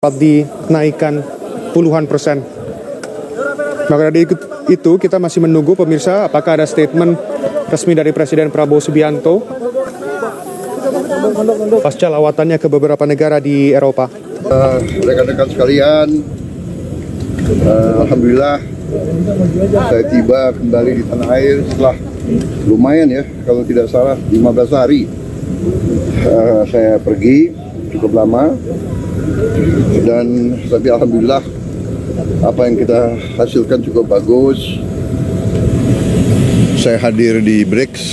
dapat dinaikkan puluhan persen. Maka dari itu kita masih menunggu pemirsa apakah ada statement resmi dari Presiden Prabowo Subianto pasca lawatannya ke beberapa negara di Eropa. Rekan-rekan sekalian, alhamdulillah saya tiba kembali di tanah air setelah lumayan ya, kalau tidak salah 15 hari saya pergi, cukup lama, dan tapi alhamdulillah apa yang kita hasilkan cukup bagus. Saya hadir di BRICS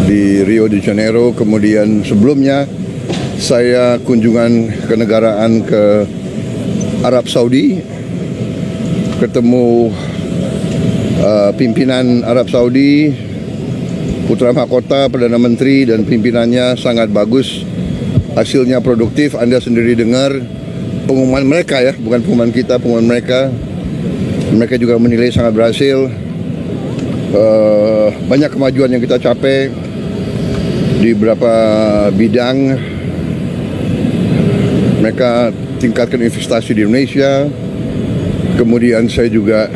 di Rio de Janeiro, kemudian sebelumnya saya kunjungan kenegaraan ke Arab Saudi, ketemu pimpinan Arab Saudi, Putra Mahkota, Perdana Menteri dan pimpinannya sangat bagus, hasilnya produktif. Anda sendiri dengar pengumuman mereka ya, bukan pengumuman kita, pengumuman mereka. Mereka juga menilai sangat berhasil. Banyak kemajuan yang kita capai di beberapa bidang. Mereka tingkatkan investasi di Indonesia. Kemudian saya juga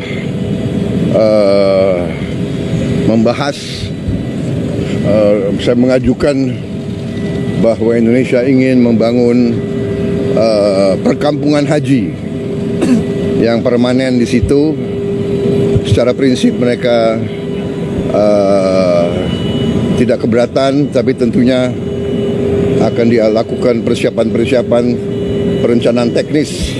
membahas, saya mengajukan bahwa Indonesia ingin membangun perkampungan haji yang permanen di situ. Secara prinsip mereka tidak keberatan, tapi tentunya akan dilakukan persiapan-persiapan perencanaan teknis.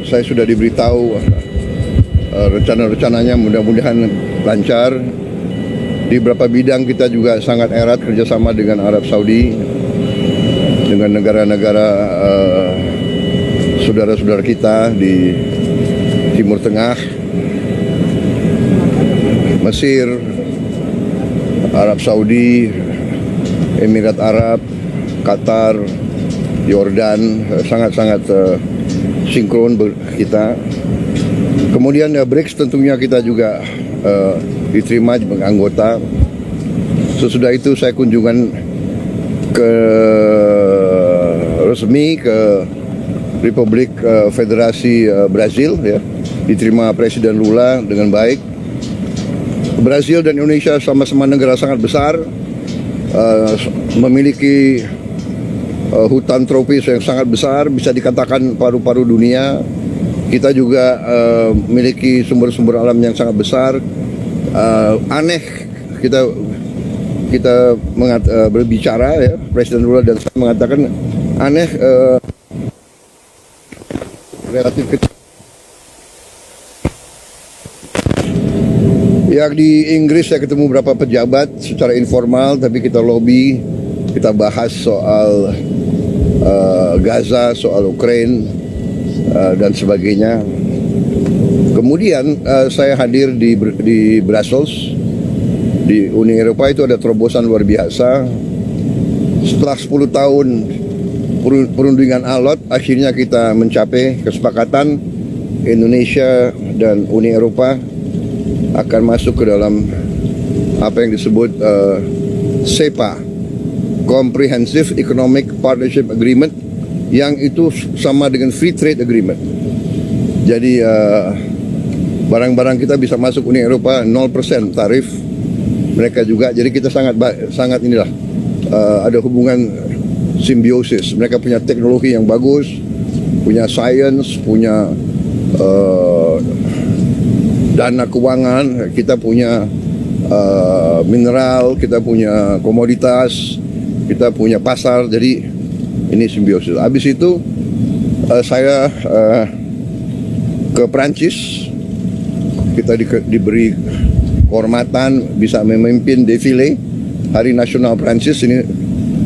Saya sudah diberitahu rencana-rencananya, mudah-mudahan lancar. Di beberapa bidang kita juga sangat erat kerjasama dengan Arab Saudi, dengan negara-negara saudara-saudara kita di Timur Tengah, Mesir, Arab Saudi, Emirat Arab, Qatar, Yordan, sangat-sangat sinkron kita. Kemudian BRICS tentunya kita juga diterima sebagai anggota. Sesudah itu saya kunjungan resmi ke Republik Federasi Brazil ya, diterima Presiden Lula dengan baik. Brazil dan Indonesia sama-sama negara sangat besar, memiliki hutan tropis yang sangat besar, bisa dikatakan paru-paru dunia. Kita juga memiliki sumber-sumber alam yang sangat besar. Aneh kita berbicara ya, Presiden Lula dan saya mengatakan aneh, relatif kecil. Ya, di Inggris saya ketemu beberapa pejabat secara informal, tapi kita lobby, kita bahas soal Gaza, soal Ukraina dan sebagainya. Kemudian saya hadir di Brussels, di Uni Eropa. Itu ada terobosan luar biasa. Setelah 10 tahun perundingan alot, akhirnya kita mencapai kesepakatan Indonesia dan Uni Eropa akan masuk ke dalam apa yang disebut CEPA, Comprehensive Economic Partnership Agreement, yang itu sama dengan Free Trade Agreement. Jadi barang-barang kita bisa masuk Uni Eropa 0% tarif, mereka juga. Jadi kita sangat inilah ada hubungan simbiosis. Mereka punya teknologi yang bagus, punya sains, punya dana keuangan, kita punya mineral, kita punya komoditas, kita punya pasar. Jadi ini simbiosis. Habis itu saya ke Prancis, kita diberi kehormatan bisa memimpin defile Hari Nasional Prancis. Ini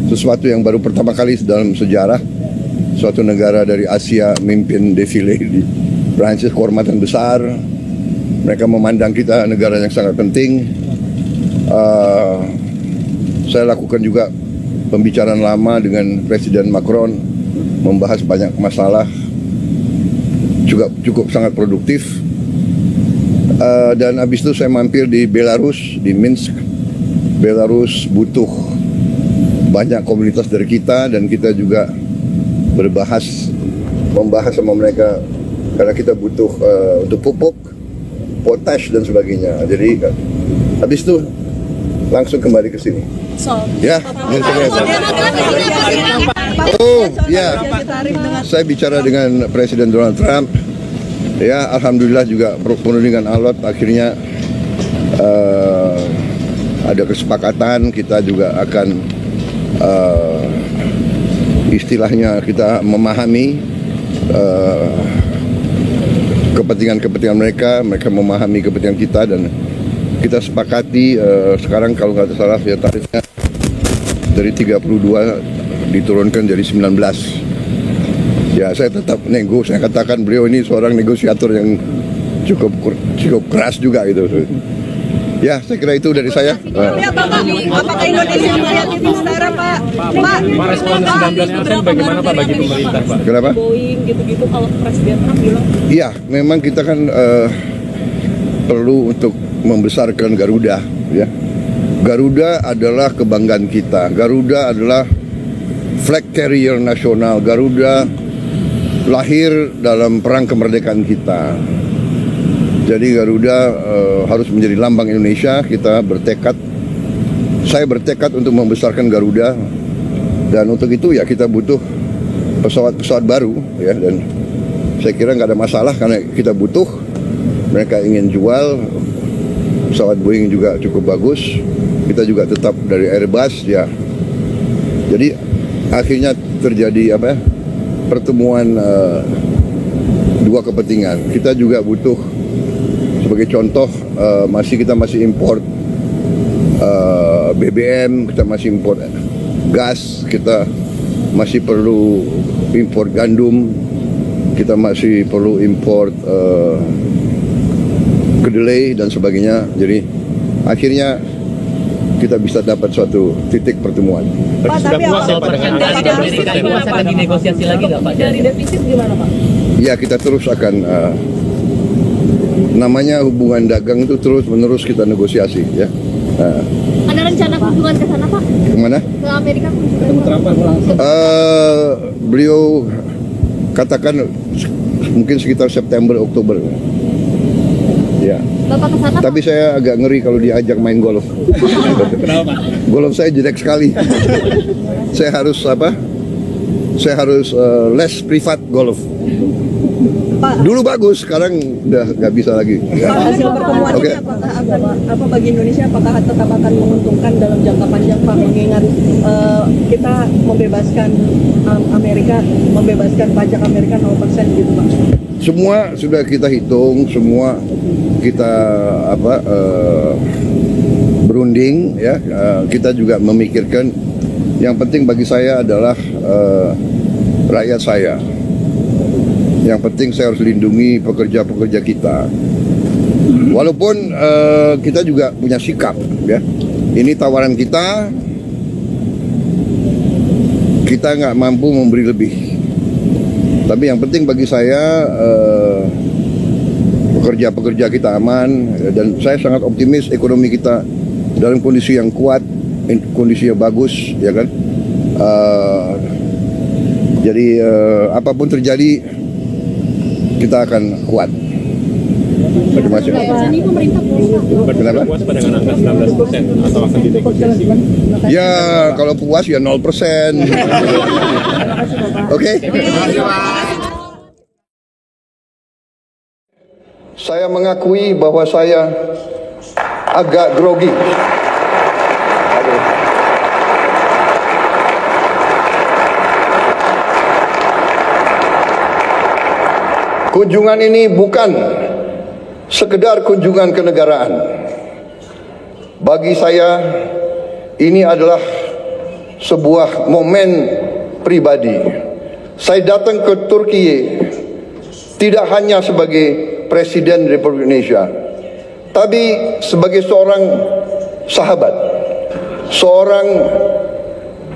sesuatu yang baru pertama kali dalam sejarah suatu negara dari Asia memimpin defile di Prancis, kehormatan besar. Mereka memandang kita negara yang sangat penting. Saya lakukan juga pembicaraan lama dengan Presiden Macron, membahas banyak masalah, juga cukup sangat produktif. Dan habis itu saya mampir di Belarus, di Minsk. Belarus butuh banyak komunitas dari kita, dan kita juga membahas sama mereka karena kita butuh untuk pupuk, potash dan sebagainya. Jadi habis itu langsung kembali ke sini. Ya, saya bicara dengan Presiden Donald Trump. Ya, alhamdulillah juga penuh dengan alot. Akhirnya ada kesepakatan, kita juga akan istilahnya kita memahami kepentingan mereka memahami kepentingan kita, dan kita sepakati sekarang kalau nggak salah ya tarifnya dari 32 diturunkan jadi 19. Ya, saya tetap nego. Saya katakan beliau ini seorang negosiator yang cukup keras juga gitu. Ya, saya kira itu dari saya. Apakah Indonesia melihat itu secara Pak? Pak, respon 19% bagaimana Pak bagi pemerintah Pak? Kenapa? Boeing gitu-gitu kalau Presiden Trump bilang. Iya, memang kita kan perlu untuk membesarkan Garuda. Ya, Garuda adalah kebanggaan kita. Garuda adalah flag carrier nasional. Garuda lahir dalam perang kemerdekaan kita. Jadi Garuda harus menjadi lambang Indonesia. Saya bertekad untuk membesarkan Garuda, dan untuk itu ya kita butuh pesawat-pesawat baru ya, dan saya kira nggak ada masalah karena kita butuh. Mereka ingin jual pesawat Boeing juga cukup bagus. Kita juga tetap dari Airbus ya. Jadi akhirnya terjadi pertemuan dua kepentingan. Kita juga butuh. Sebagai contoh, kita masih import BBM, kita masih import gas, kita masih perlu import gandum, kita masih perlu import kedelai dan sebagainya. Jadi akhirnya kita bisa dapat suatu titik pertemuan. Pak, tapi apa negosiasi lagi nggak Pak? Dari defisit gimana Pak? Ya, kita terus akan namanya hubungan dagang itu terus-menerus kita negosiasi ya. Ada rencana kunjungan ke sana Pak? Kemana? Ke Amerika. Beliau katakan mungkin sekitar September Oktober. Ya. Bapak ke sana? Tapi saya agak ngeri kalau diajak main golf. Kenapa? Golf saya jelek sekali. Saya harus les privat golf. Dulu bagus, sekarang udah nggak bisa lagi. Pak, hasil pertemuan ini apakah bagi Indonesia apakah tetap akan menguntungkan dalam jangka panjang Pak, mengingat kita membebaskan pajak Amerika 0% gitu Pak? Semua sudah kita hitung, semua kita berunding ya. Kita juga memikirkan yang penting bagi saya adalah rakyat saya. Yang penting saya harus lindungi pekerja-pekerja kita. Walaupun kita juga punya sikap ya. Ini tawaran kita nggak mampu memberi lebih. Tapi yang penting bagi saya pekerja-pekerja kita aman, dan saya sangat optimis ekonomi kita dalam kondisi yang kuat, kondisi yang bagus ya kan. Jadi apapun terjadi kita akan kuat. Terima kasih. Kenapa? Puas pada angka 19% atau akan dinegosiasi? Ya, kalau puas ya 0%. Oke? Saya mengakui bahwa saya agak grogi. Kunjungan ini bukan sekedar kunjungan kenegaraan. Bagi saya, ini adalah sebuah momen pribadi. Saya datang ke Turki tidak hanya sebagai Presiden Republik Indonesia, tapi sebagai seorang sahabat, seorang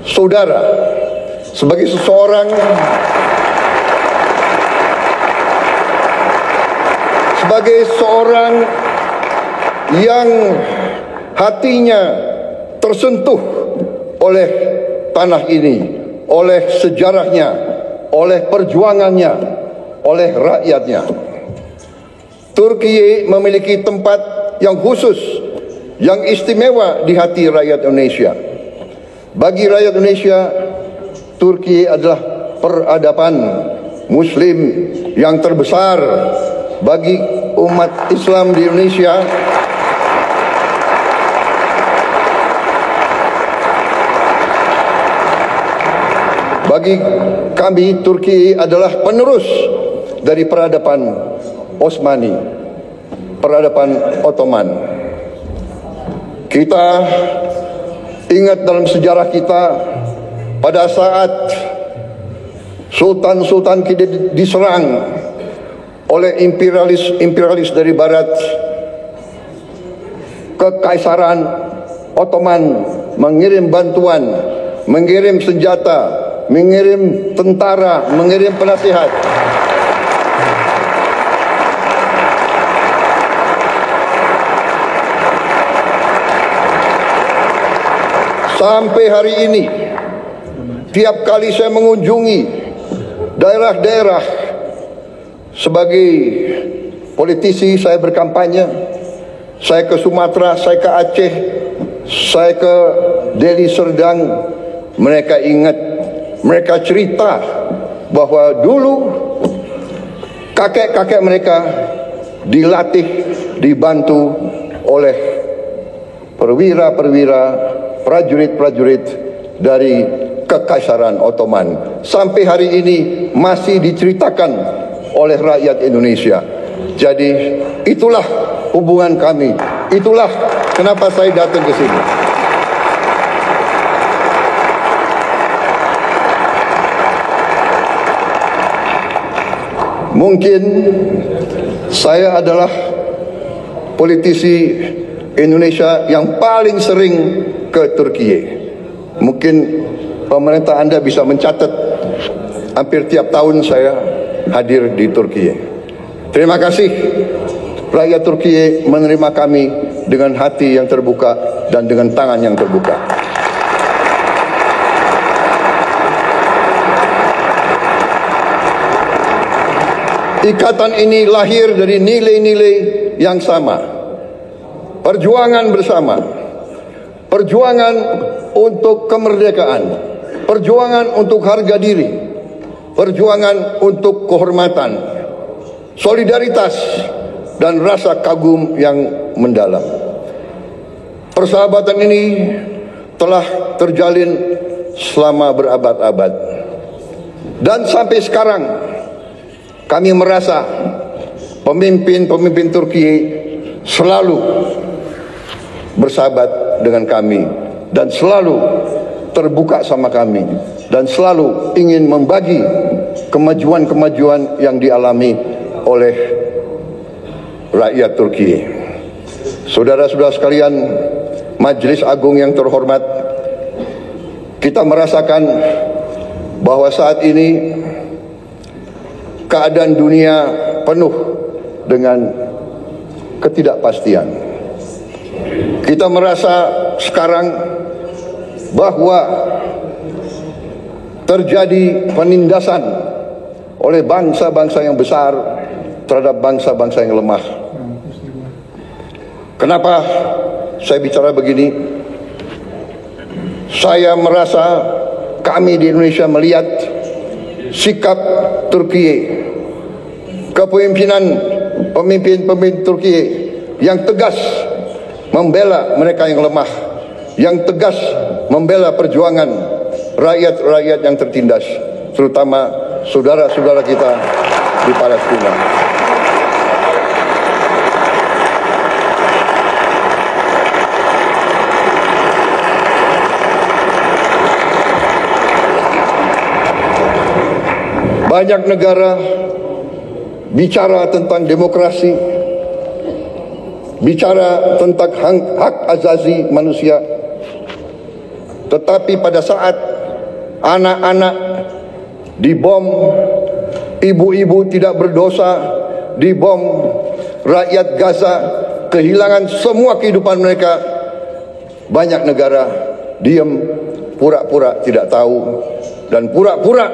saudara, sebagai seseorang yang hatinya tersentuh oleh tanah ini, oleh sejarahnya, oleh perjuangannya, oleh rakyatnya. Turki memiliki tempat yang khusus, yang istimewa di hati rakyat Indonesia. Bagi rakyat Indonesia, Turki adalah peradaban Muslim yang terbesar. Bagi umat Islam di Indonesia, bagi kami, Turki adalah penerus dari peradaban Osmani, peradaban Ottoman. Kita ingat dalam sejarah kita, pada saat sultan-sultan kita diserang oleh imperialis dari barat, Kekaisaran Ottoman mengirim bantuan, mengirim senjata, mengirim tentara, mengirim penasihat. Sampai hari ini, tiap kali saya mengunjungi daerah-daerah sebagai politisi, saya berkampanye, saya ke Sumatera, saya ke Aceh, saya ke Deli Serdang, mereka ingat, mereka cerita bahwa dulu kakek-kakek mereka dilatih, dibantu oleh perwira-perwira, prajurit-prajurit dari Kekaisaran Ottoman. Sampai hari ini masih diceritakan oleh rakyat Indonesia. Jadi itulah hubungan kami. Itulah kenapa saya datang ke sini. Mungkin saya adalah politisi Indonesia yang paling sering ke Turki. Mungkin pemerintah Anda bisa mencatat, hampir tiap tahun saya hadir di Turki. Terima kasih rakyat Turki menerima kami dengan hati yang terbuka dan dengan tangan yang terbuka. Ikatan ini lahir dari nilai-nilai yang sama. Perjuangan bersama. Perjuangan untuk kemerdekaan. Perjuangan untuk harga diri. Perjuangan untuk kehormatan, solidaritas, dan rasa kagum yang mendalam. Persahabatan ini telah terjalin selama berabad-abad. Dan sampai sekarang kami merasa pemimpin-pemimpin Turki selalu bersahabat dengan kami dan selalu terbuka sama kami dan selalu ingin membagi kemajuan-kemajuan yang dialami oleh rakyat Turki. Saudara-saudara sekalian, Majelis Agung yang terhormat, kita merasakan bahwa saat ini keadaan dunia penuh dengan ketidakpastian. Kita merasa sekarang bahwa terjadi penindasan oleh bangsa-bangsa yang besar terhadap bangsa-bangsa yang lemah. Kenapa saya bicara begini? Saya merasa kami di Indonesia melihat sikap Turki, kepemimpinan pemimpin-pemimpin Turki yang tegas membela mereka yang lemah, yang tegas membela perjuangan rakyat-rakyat yang tertindas, terutama saudara-saudara kita di Palestina. Banyak negara bicara tentang demokrasi, bicara tentang hak asasi manusia, tetapi pada saat anak-anak dibom, ibu-ibu tidak berdosa dibom, rakyat Gaza kehilangan semua kehidupan mereka, banyak negara diam, pura-pura tidak tahu dan pura-pura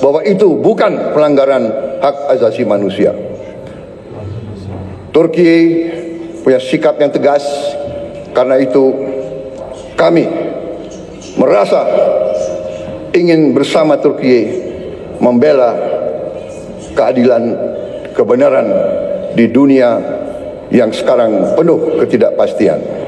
bahwa itu bukan pelanggaran hak asasi manusia. Turki punya sikap yang tegas, karena itu kami merasa ingin bersama Turki membela keadilan, kebenaran di dunia yang sekarang penuh ketidakpastian.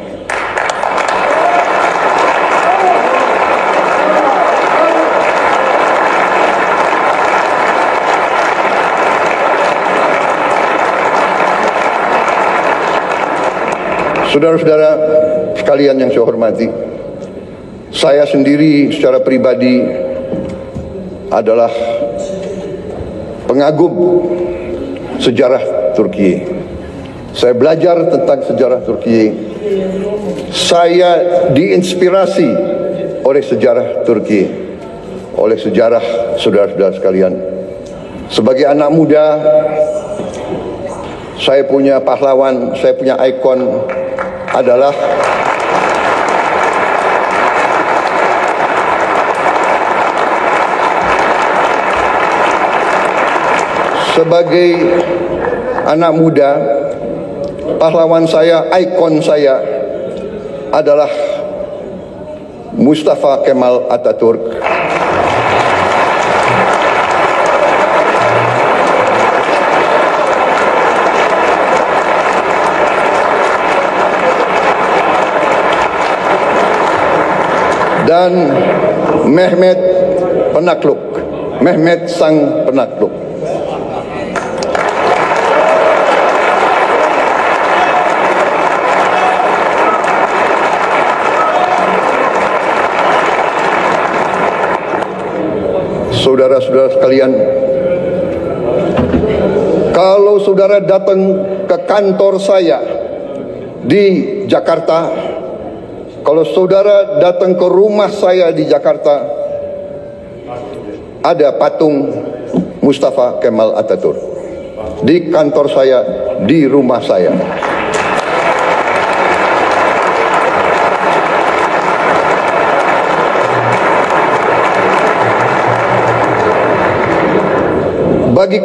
Saudara-saudara sekalian yang saya hormati, saya sendiri secara pribadi adalah pengagum sejarah Turki. Saya belajar tentang sejarah Turki. Saya diinspirasi oleh sejarah Turki, oleh sejarah saudara-saudara sekalian. Sebagai anak muda, saya punya pahlawan, saya punya ikon adalah sebagai anak muda, pahlawan saya, ikon saya adalah Mustafa Kemal Atatürk. Dan Mehmet Penakluk, Mehmet Sang Penakluk. Saudara-saudara sekalian, kalau saudara datang ke kantor saya di Jakarta, kalau saudara datang ke rumah saya di Jakarta, ada patung Mustafa Kemal Atatürk. Di kantor saya, di rumah saya. Bagi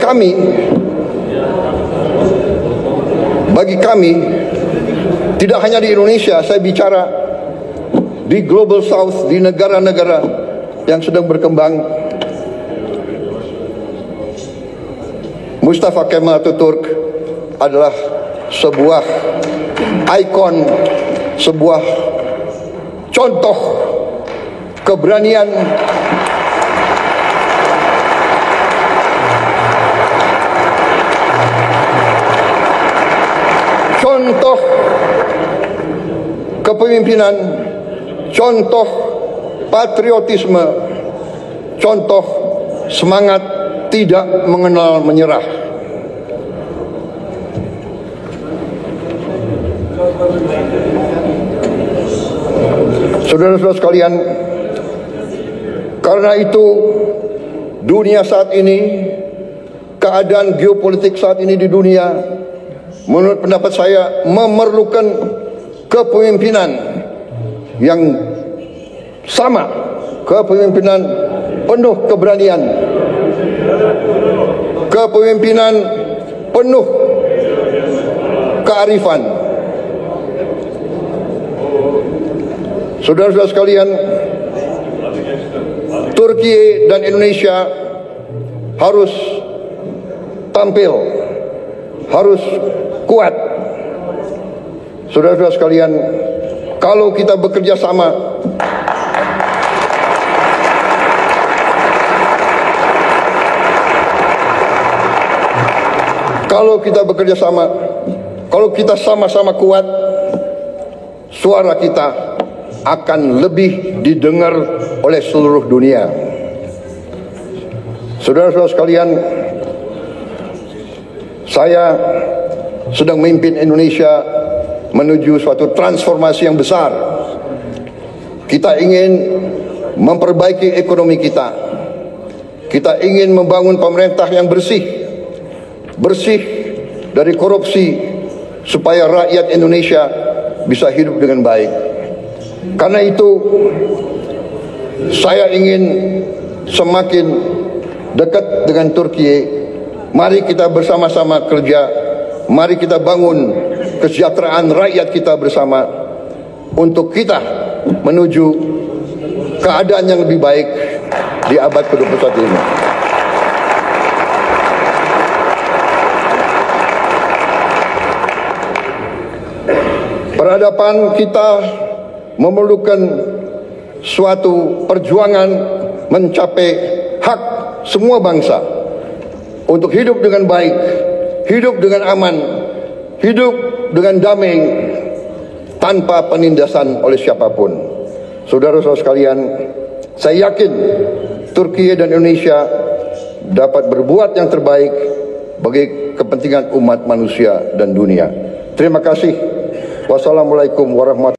kami, tidak hanya di Indonesia, saya bicara di Global South, di negara-negara yang sedang berkembang, Mustafa Kemal Atatürk adalah sebuah ikon, sebuah contoh keberanian, contoh kepemimpinan, contoh patriotisme, contoh semangat tidak mengenal menyerah. Saudara-saudara sekalian, karena itu dunia saat ini, keadaan geopolitik saat ini di dunia, menurut pendapat saya memerlukan kepemimpinan yang sama, kepemimpinan penuh keberanian, kepemimpinan penuh kearifan. Saudara-saudara sekalian, Turki dan Indonesia harus tampil, harus kuat. Saudara-saudara sekalian, kalau kita bekerja sama, kalau kita sama-sama kuat, suara kita akan lebih didengar oleh seluruh dunia. Saudara-saudara sekalian, saya sedang memimpin Indonesia menuju suatu transformasi yang besar. Kita ingin memperbaiki ekonomi kita. Kita ingin membangun pemerintah yang bersih dari korupsi, supaya rakyat Indonesia bisa hidup dengan baik. Karena itu saya ingin semakin dekat dengan Turki. Mari kita bersama-sama kerja, mari kita bangun kesejahteraan rakyat kita bersama untuk kita menuju keadaan yang lebih baik di abad ke-21 ini. Peradaban kita memerlukan suatu perjuangan mencapai hak semua bangsa untuk hidup dengan baik, hidup dengan aman, hidup dengan damai tanpa penindasan oleh siapapun. Saudara-saudara sekalian, saya yakin Turki dan Indonesia dapat berbuat yang terbaik bagi kepentingan umat manusia dan dunia. Terima kasih. Wassalamualaikum warahmatullahi wabarakatuh.